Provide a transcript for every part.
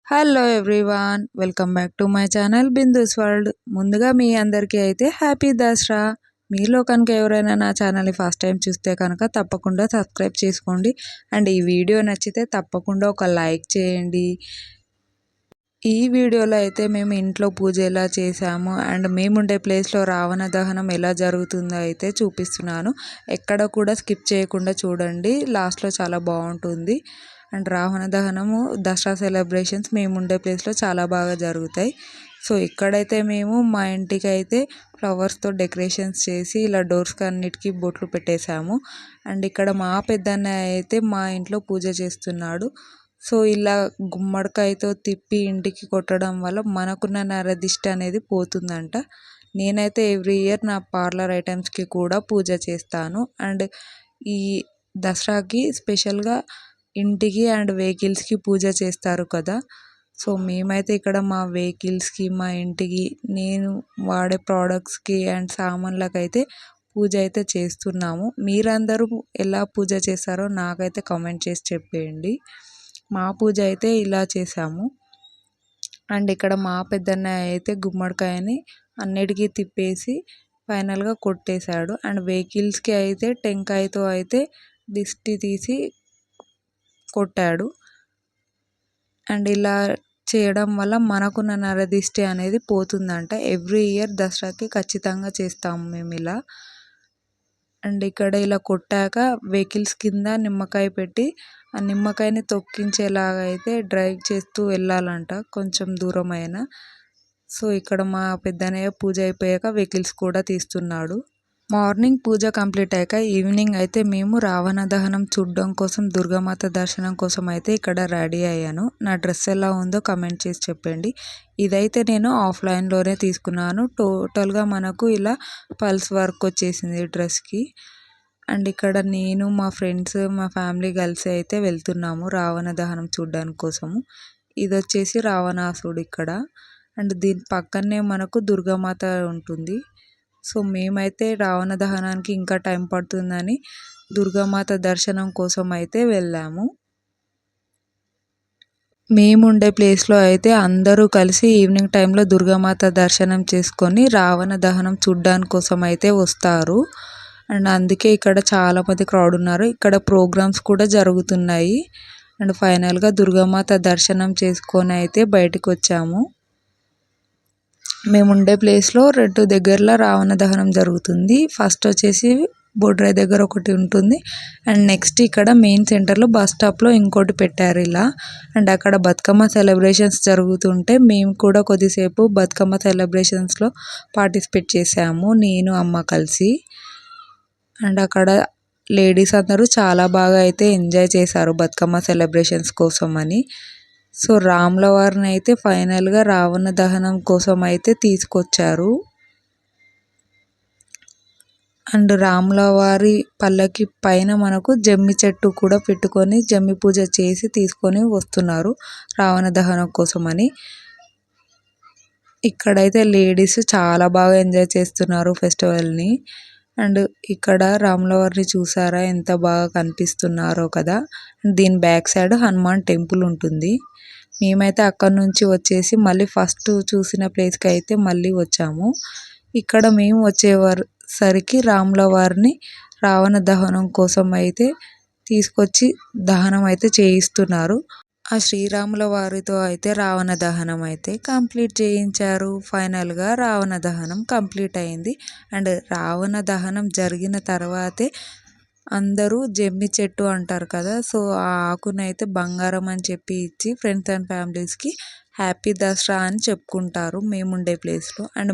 Hello everyone, welcome back to my channel Bindu's world. ముందుగా మీ అందరికీ అయితే హ్యాపీ దసరా. మీలో కనుక ఎవరైనా నా ఛానల్ని ఫస్ట్ టైం చూస్తే కనుక తప్పకుండా సబ్స్క్రైబ్ చేసుకోండి. అండ్ ఈ వీడియో నచ్చితే తప్పకుండా ఒక లైక్ చేయండి. ఈ వీడియోలో అయితే మేము ఇంట్లో పూజ ఎలా చేసాము అండ్ మేముండే ప్లేస్లో రావణ దహనం ఎలా జరుగుతుందో అయితే చూపిస్తున్నాను. ఎక్కడ కూడా స్కిప్ చేయకుండా చూడండి, లాస్ట్లో చాలా బాగుంటుంది. అండ్ రావణ దహనము దసరా సెలబ్రేషన్స్ మేముండే ప్లేస్లో చాలా బాగా జరుగుతాయి. సో ఇక్కడైతే మేము మా ఇంటికి అయితే ఫ్లవర్స్తో డెకరేషన్స్ చేసి ఇలా డోర్స్కి అన్నిటికీ బొట్లు పెట్టేశాము. అండ్ ఇక్కడ మా పెద్దన్న అయితే మా ఇంట్లో పూజ చేస్తున్నాడు. సో ఇలా గుమ్మడికాయతో తిప్పి ఇంటికి కొట్టడం వల్ల మనకున్న నరదిష్టి అనేది పోతుందంట. నేనైతే ఎవ్రీ ఇయర్ నా పార్లర్ ఐటమ్స్కి కూడా పూజ చేస్తాను. అండ్ ఈ దసరాకి స్పెషల్గా ఇంటికి అండ్ వెహికల్స్కి పూజ చేస్తారు కదా. సో మేమైతే ఇక్కడ మా వెహికల్స్కి, మా ఇంటికి, నేను వాడే ప్రోడక్ట్స్కి అండ్ సామాన్లకైతే పూజ అయితే చేస్తున్నాము. మీరందరూ ఎలా పూజ చేస్తారో నాకైతే కామెంట్ చేసి చెప్పేయండి. మా పూజ అయితే ఇలా చేసాము. అండ్ ఇక్కడ మా పెద్దన్నయ్య అయితే గుమ్మడికాయని అన్నిటికీ తిప్పేసి ఫైనల్గా కొట్టేశాడు. అండ్ వెహికల్స్కి అయితే టెంకాయతో అయితే దిష్టి తీసి కొట్టాడు. అండ్ ఇలా చేయడం వల్ల మనకున్న నరదిష్టి అనేది పోతుందంట. ఎవ్రీ ఇయర్ దసరాకి ఖచ్చితంగా చేస్తాము మేము ఇలా. అండ్ ఇక్కడ ఇలా కొట్టాక వెహికల్స్ కింద నిమ్మకాయ పెట్టి ఆ నిమ్మకాయని తొక్కించేలాగా అయితే డ్రైవ్ చేస్తూ వెళ్ళాలంట కొంచెం దూరం అయినా. సో ఇక్కడ మా పెద్దన్నయ్య పూజ అయిపోయాక వెహికల్స్ కూడా తీస్తున్నాడు. మార్నింగ్ పూజ కంప్లీట్ అయ్యాక ఈవినింగ్ అయితే మేము రావణ దహనం చూడడం కోసం, దుర్గామాత దర్శనం కోసం అయితే ఇక్కడ రెడీ అయ్యాను. నా డ్రెస్ ఎలా ఉందో కమెంట్ చేసి చెప్పండి. ఇదైతే నేను ఆఫ్లైన్లోనే తీసుకున్నాను. టోటల్గా మనకు ఇలా పల్స్ వర్క్ వచ్చేసింది డ్రెస్కి. అండ్ ఇక్కడ నేను, మా ఫ్రెండ్స్, మా ఫ్యామిలీ కలిసి అయితే వెళ్తున్నాము రావణ దహనం చూడడానికి కోసము. ఇది వచ్చేసి రావణాసుడు ఇక్కడ. అండ్ దీని పక్కనే మనకు దుర్గామాత ఉంటుంది. సో మేమైతే రావణ దహనానికి ఇంకా టైం పడుతుందని దుర్గామాత దర్శనం కోసం అయితే వెళ్ళాము. మేముండే ప్లేస్లో అయితే అందరూ కలిసి ఈవినింగ్ టైంలో దుర్గామాత దర్శనం చేసుకొని రావణ దహనం చూడడానికి కోసం అయితే వస్తారు. అండ్ అందుకే ఇక్కడ చాలామంది క్రౌడ్ ఉన్నారు. ఇక్కడ ప్రోగ్రామ్స్ కూడా జరుగుతున్నాయి. అండ్ ఫైనల్గా దుర్గామాత దర్శనం చేసుకొని అయితే బయటకు వచ్చాము. మేము ఉండే ప్లేస్లో 2 దగ్గరలో రావణ దహనం జరుగుతుంది. ఫస్ట్ వచ్చేసి బొడ్రాయి దగ్గర ఒకటి ఉంటుంది. అండ్ నెక్స్ట్ ఇక్కడ మెయిన్ సెంటర్లో బస్ స్టాప్లో ఇంకోటి పెట్టారు ఇలా. అండ్ అక్కడ బతుకమ్మ సెలబ్రేషన్స్ జరుగుతుంటే మేము కూడా కొద్దిసేపు బతుకమ్మ సెలబ్రేషన్స్లో పార్టిసిపేట్ చేసాము, నేను అమ్మ కలిసి. అండ్ అక్కడ లేడీస్ అందరూ చాలా బాగా అయితే ఎంజాయ్ చేశారు బతుకమ్మ సెలబ్రేషన్స్ కోసం అని. సో రాముల వారిని అయితే ఫైనల్గా రావణ దహనం కోసం అయితే తీసుకొచ్చారు. అండ్ రాముల వారి పల్లకి పైన మనకు జమ్మి చెట్టు కూడా పెట్టుకొని జమ్మి పూజ చేసి తీసుకొని వస్తున్నారు రావణ దహనం కోసం అని. ఇక్కడైతే లేడీస్ చాలా బాగా ఎంజాయ్ చేస్తున్నారు ఫెస్టివల్ని. అండ్ ఇక్కడ రాముల వారిని చూసారా ఎంత బాగా కనిపిస్తున్నారో కదా. దీని బ్యాక్ సైడ్ హనుమాన్ టెంపుల్ ఉంటుంది. మేమైతే అక్కడ నుంచి వచ్చేసి మళ్ళీ ఫస్ట్ చూసిన ప్లేస్కి అయితే మళ్ళీ వచ్చాము. ఇక్కడ మేము వచ్చేసరికి రాముల వారిని రావణ దహనం కోసం అయితే తీసుకొచ్చి దహనం అయితే చేయిస్తున్నారు. ఆ శ్రీరాముల వారితో అయితే రావణ దహనం అయితే కంప్లీట్ చేయించారు. ఫైనల్గా రావణ దహనం కంప్లీట్ అయింది. అండ్ రావణ దహనం జరిగిన తర్వాతే అందరూ జమ్మి చెట్టు అంటారు కదా, సో ఆ ఆకునైతే బంగారం అని చెప్పి ఇచ్చి ఫ్రెండ్స్ అండ్ ఫ్యామిలీస్కి హ్యాపీ దసరా అని చెప్పుకుంటారు మేముండే ప్లేస్లో. అండ్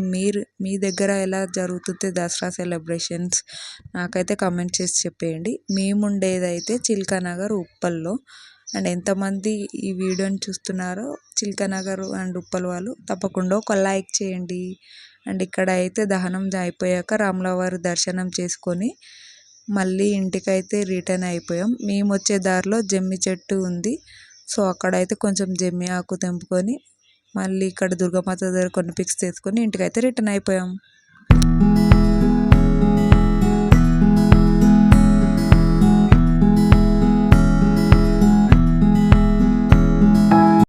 మీ దగ్గర ఎలా జరుగుతుంది దసరా సెలబ్రేషన్స్ నాకైతే కమెంట్ చేసి చెప్పేయండి. మేముండేదైతే చిల్కానగర్ ఉప్పల్లో. అండ్ ఎంతమంది ఈ వీడియోని చూస్తున్నారో చిల్కానగర్ అండ్ ఉప్పల్ వాళ్ళు తప్పకుండా ఒక లైక్ చేయండి. అండ్ ఇక్కడ అయితే దహనం అయిపోయాక రాముల వారి దర్శనం చేసుకొని మళ్ళీ ఇంటికైతే రిటర్న్ అయిపోయాం. మేము వచ్చే దారిలో జమ్మి చెట్టు ఉంది. సో అక్కడైతే కొంచెం జమ్మి ఆకు తెంపుకొని మళ్ళీ ఇక్కడ దుర్గామాత దగ్గర కొన్ని పిక్స్ తీసుకొని ఇంటికైతే రిటర్న్ అయిపోయాం.